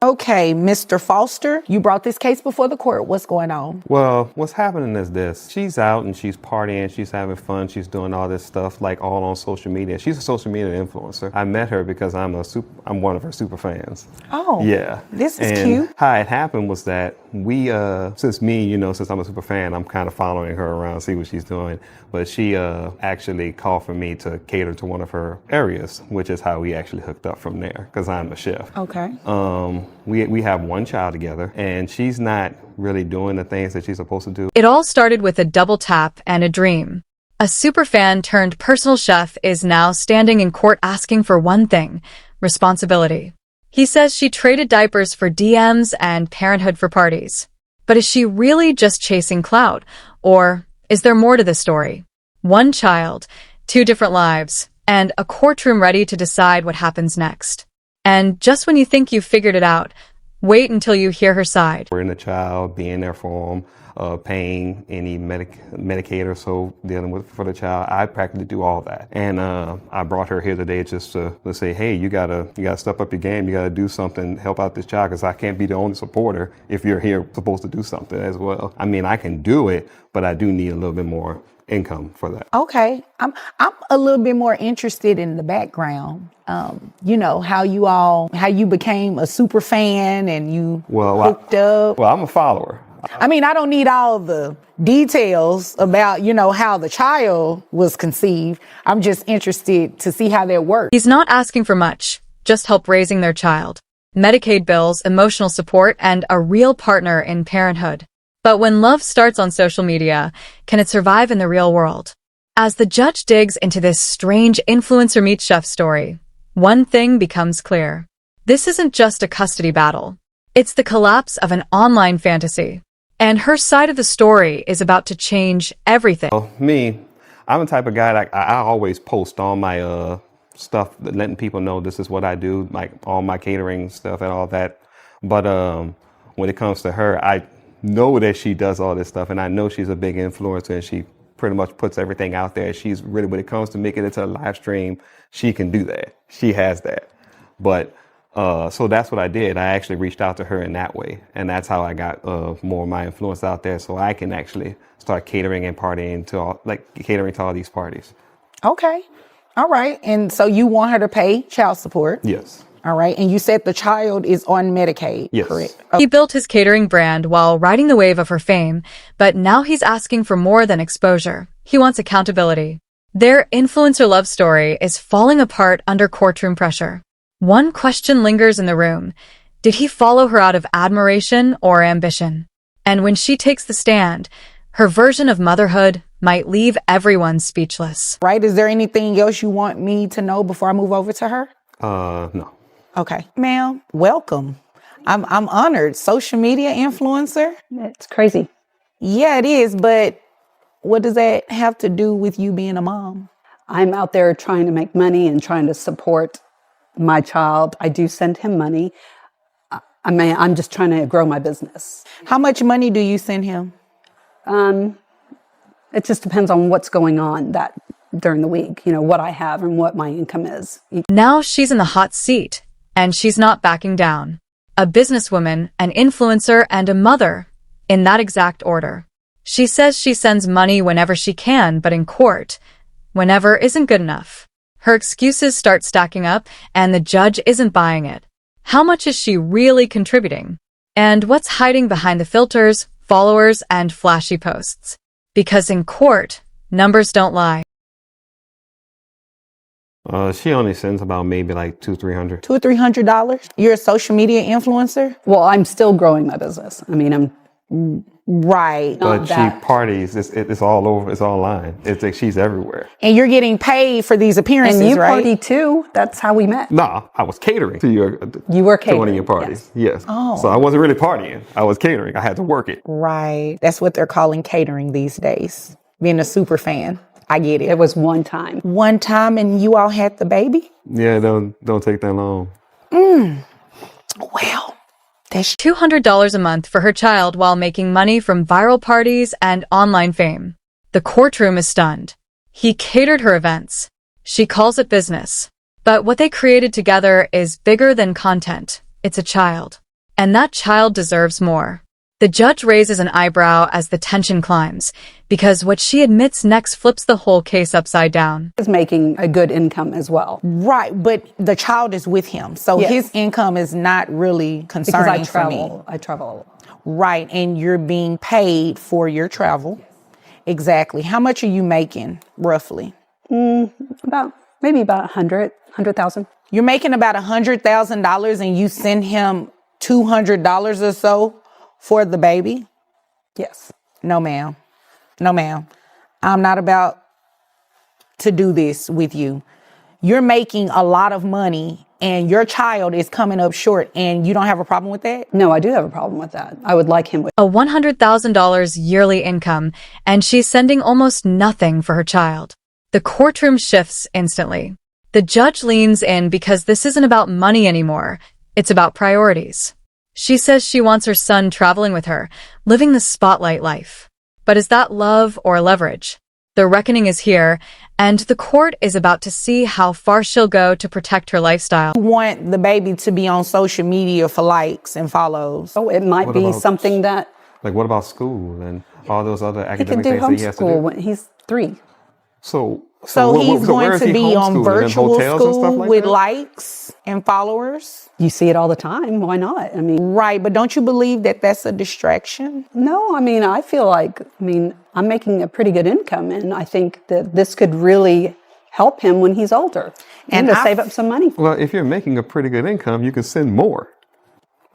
Okay, Mr. Foster, you brought this case before the court. What's going on? Well, what's happening is this. She's out and she's partying, she's having fun, she's doing all this stuff like all on social media. She's a social media influencer. I met her because I'm one of her super fans. Oh, yeah. This is and cute. How it happened was that since I'm a super fan, I'm kind of following her around, see what she's doing. But she actually called for me to cater to one of her areas, which is how we actually hooked up from there, because I'm a chef. Okay. We have one child together, and she's not really doing the things that she's supposed to do. It all started with a double tap and a dream. A superfan turned personal chef is now standing in court asking for one thing: responsibility. He says she traded diapers for DMs and parenthood for parties. But is she really just chasing clout? Or is there more to the story? One child, two different lives, and a courtroom ready to decide what happens next. And just when you think you've figured it out, wait until you hear her side. We're in the child, being there for them, paying any Medicaid, so dealing with for the child. I practically do all that. And I brought her here today just to say, hey, you gotta step up your game. You gotta do something, help out this child, because I can't be the only supporter if you're here supposed to do something as well. I mean, I can do it, but I do need a little bit more income for that. Okay. I'm a little bit more interested in the background. How you became a super fan and you hooked up. Well, I'm a follower. I mean, I don't need all the details about, how the child was conceived. I'm just interested to see how that works. He's not asking for much, just help raising their child, Medicaid bills, emotional support, and a real partner in parenthood. But when love starts on social media, can it survive in the real world? As the judge digs into this strange influencer meets chef story, one thing becomes clear. This isn't just a custody battle. It's the collapse of an online fantasy. And her side of the story is about to change everything. Well, I'm the type of guy that I always post all my stuff, letting people know this is what I do, like all my catering stuff and all that. But when it comes to her, I know that she does all this stuff, and I know she's a big influencer, and she pretty much puts everything out there. She's really, when it comes to making it to a live stream, she can do that. She has that. But so that's what I did. I actually reached out to her in that way, and that's how I got more of my influence out there, so I can actually start catering and partying catering to all these parties. Okay. All right. And so you want her to pay child support? Yes. All right. And you said the child is on Medicaid, yes. Correct? He built his catering brand while riding the wave of her fame, but now he's asking for more than exposure. He wants accountability. Their influencer love story is falling apart under courtroom pressure. One question lingers in the room. Did he follow her out of admiration or ambition? And when she takes the stand, her version of motherhood might leave everyone speechless. Right. Is there anything else you want me to know before I move over to her? No. Okay. Ma'am, welcome. I'm honored. Social media influencer? It's crazy. Yeah, it is. But what does that have to do with you being a mom? I'm out there trying to make money and trying to support my child. I do send him money. I'm just trying to grow my business. How much money do you send him? It just depends on what's going on during the week, what I have and what my income is. Now she's in the hot seat, and she's not backing down. A businesswoman, an influencer, and a mother, in that exact order. She says she sends money whenever she can, but in court, whenever isn't good enough. Her excuses start stacking up, and the judge isn't buying it. How much is she really contributing? And what's hiding behind the filters, followers, and flashy posts? Because in court, numbers don't lie. She only sends about maybe like $200-300. $200 or $300? You're a social media influencer? Well, I'm still growing my business. I mean, I'm right. But she parties. It's all over. It's online. It's like she's everywhere. And you're getting paid for these appearances, and you right? party too. That's how we met. No, I was catering to You were catering to one of your parties. Yes. Oh. So I wasn't really partying. I was catering. I had to work it. Right. That's what they're calling catering these days. Being a super fan. I get it. It was one time. One time, and you all had the baby? Yeah, don't take that long. Well, that's $200 a month for her child while making money from viral parties and online fame. The courtroom is stunned. He catered her events. She calls it business. But what they created together is bigger than content. It's a child. And that child deserves more. The judge raises an eyebrow as the tension climbs, because what she admits next flips the whole case upside down. Is making a good income as well. Right, but the child is with him, so Yes. his income is not really Because concerning I for me. travel. I travel. Right, and you're being paid for your travel. Exactly. How much are you making, roughly? Maybe about 100,000. You're making about $100,000 and you send him $200 or so for the baby? Yes. No, ma'am. No, ma'am. I'm not about to do this with you. You're making a lot of money and your child is coming up short and you don't have a problem with that? No, I do have a problem with that. I would like him with A $100,000 yearly income, and she's sending almost nothing for her child. The courtroom shifts instantly. The judge leans in because this isn't about money anymore. It's about priorities. She says she wants her son traveling with her, living the spotlight life. But is that love or leverage? The reckoning is here, and the court is about to see how far she'll go to protect her lifestyle. You want the baby to be on social media for likes and follows. Oh, it might What be about- something that Like, what about school and all those other he can academic do things that he has to homeschool do? when he's 3. So He's where going is to he be on homeschooling? In virtual hotels and stuff school like with that? likes and followers. You see it all the time. Why not? I mean, Right, but don't you believe that that's a distraction? no, I mean, I feel like, I'm making a pretty good income, and I think that this could really help him when he's older and to save up some money. Well, if you're making a pretty good income, you can send more.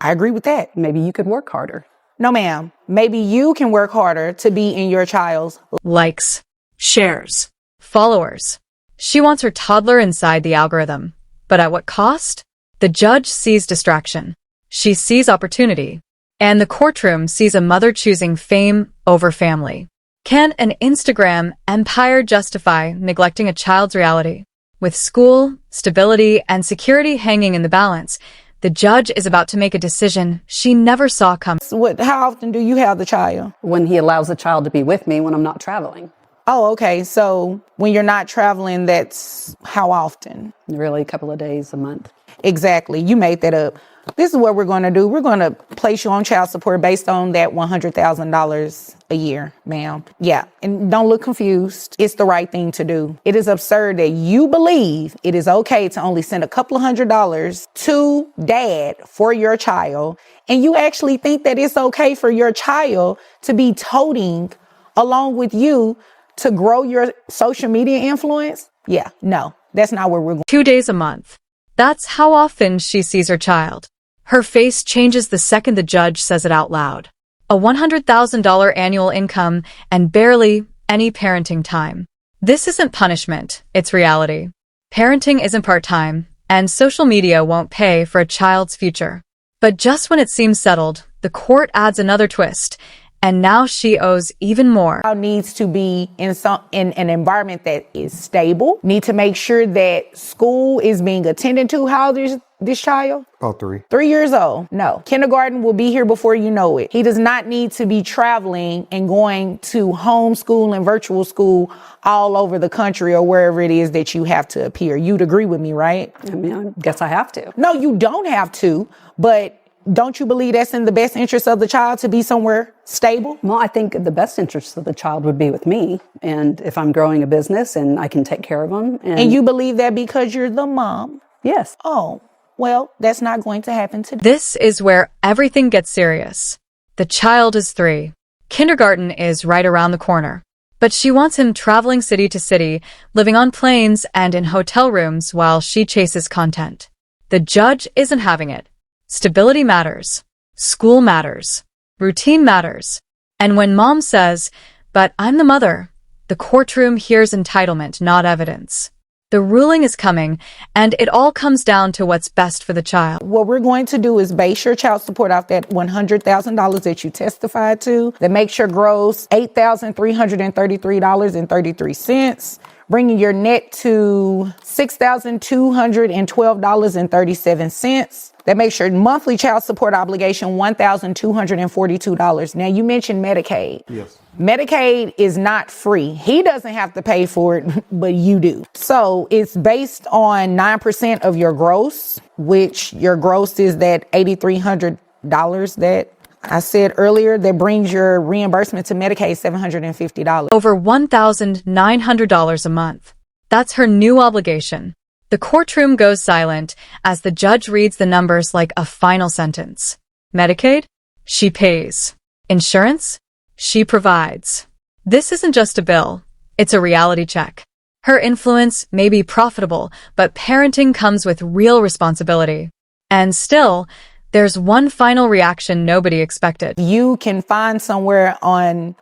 I agree with that. Maybe you could work harder. No, ma'am. Maybe you can work harder to be in your child's. Likes, shares, followers. She wants her toddler inside the algorithm. But at what cost? The judge sees distraction. She sees opportunity. And the courtroom sees a mother choosing fame over family. Can an Instagram empire justify neglecting a child's reality? With school, stability, and security hanging in the balance, the judge is about to make a decision she never saw coming. How often do you have the child? When he allows the child to be with me when I'm not traveling. Oh, okay. So when you're not traveling, that's how often? Really, a couple of days, a month. Exactly. You made that up. This is what we're going to do. We're going to place you on child support based on that $100,000 a year, ma'am. Yeah. And don't look confused. It's the right thing to do. It is absurd that you believe it is okay to only send a couple of $100s to dad for your child. And you actually think that it's okay for your child to be toting along with you to grow your social media influence? Yeah, no, that's not where we're going. 2 days a month. That's how often she sees her child. Her face changes the second the judge says it out loud. A $100,000 annual income and barely any parenting time. This isn't punishment, it's reality. Parenting isn't part-time, and social media won't pay for a child's future. But just when it seems settled, the court adds another twist, and now she owes even more. Child needs to be in an environment that is stable. Need to make sure that school is being attended to. How old is this child? About 3. 3 years old. No. Kindergarten will be here before you know it. He does not need to be traveling and going to homeschool and virtual school all over the country or wherever it is that you have to appear. You'd agree with me, right? I guess I have to. No, you don't have to, but don't you believe that's in the best interest of the child to be somewhere stable? Well, I think the best interest of the child would be with me. And if I'm growing a business and I can take care of them. And you believe that because you're the mom? Yes. Oh, well, that's not going to happen today. This is where everything gets serious. The child is 3. Kindergarten is right around the corner. But she wants him traveling city to city, living on planes and in hotel rooms while she chases content. The judge isn't having it. Stability matters. School matters. Routine matters. And when mom says, "But I'm the mother," the courtroom hears entitlement, not evidence. The ruling is coming, and it all comes down to what's best for the child. What we're going to do is base your child support off that $100,000 that you testified to, that makes your gross $8,333.33, bringing your net to $6,212.37. That makes your monthly child support obligation $1,242. Now, you mentioned Medicaid. Yes. Medicaid is not free. He doesn't have to pay for it, but you do. So it's based on 9% of your gross, which your gross is that $8,300 dollars that I said earlier, that brings your reimbursement to Medicaid $750. Over $1,900 a month. That's her new obligation. The courtroom goes silent as the judge reads the numbers like a final sentence. Medicaid? She pays. Insurance? She provides. This isn't just a bill. It's a reality check. Her influence may be profitable, but parenting comes with real responsibility. And still, there's one final reaction nobody expected. You can find somewhere on,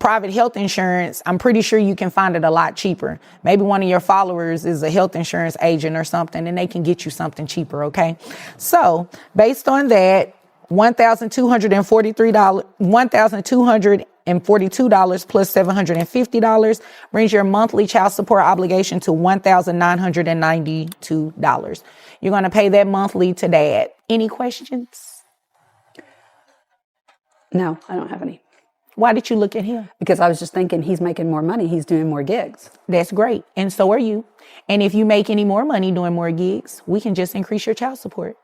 private health insurance. I'm pretty sure you can find it a lot cheaper. Maybe one of your followers is a health insurance agent or something, and they can get you something cheaper, okay? So, based on that, $1,242 plus $750 brings your monthly child support obligation to $1,992. You're going to pay that monthly to dad. Any questions? No, I don't have any. Why did you look at him? Because I was just thinking he's making more money. He's doing more gigs. That's great. And so are you. And if you make any more money doing more gigs, we can just increase your child support.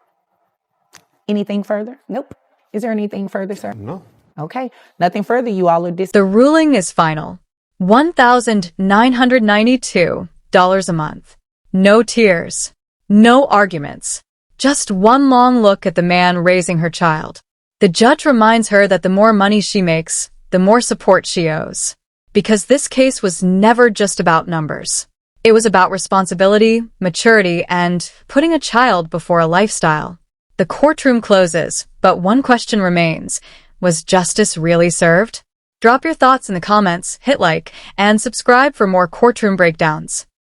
Anything further? Nope. Is there anything further, sir? No. Okay. Nothing further. You all are The ruling is final. $1,992 a month. No tears. No arguments. Just one long look at the man raising her child. The judge reminds her that the more money she makes, the more support she owes. Because this case was never just about numbers. It was about responsibility, maturity, and putting a child before a lifestyle. The courtroom closes, but one question remains. Was justice really served? Drop your thoughts in the comments, hit like, and subscribe for more courtroom breakdowns.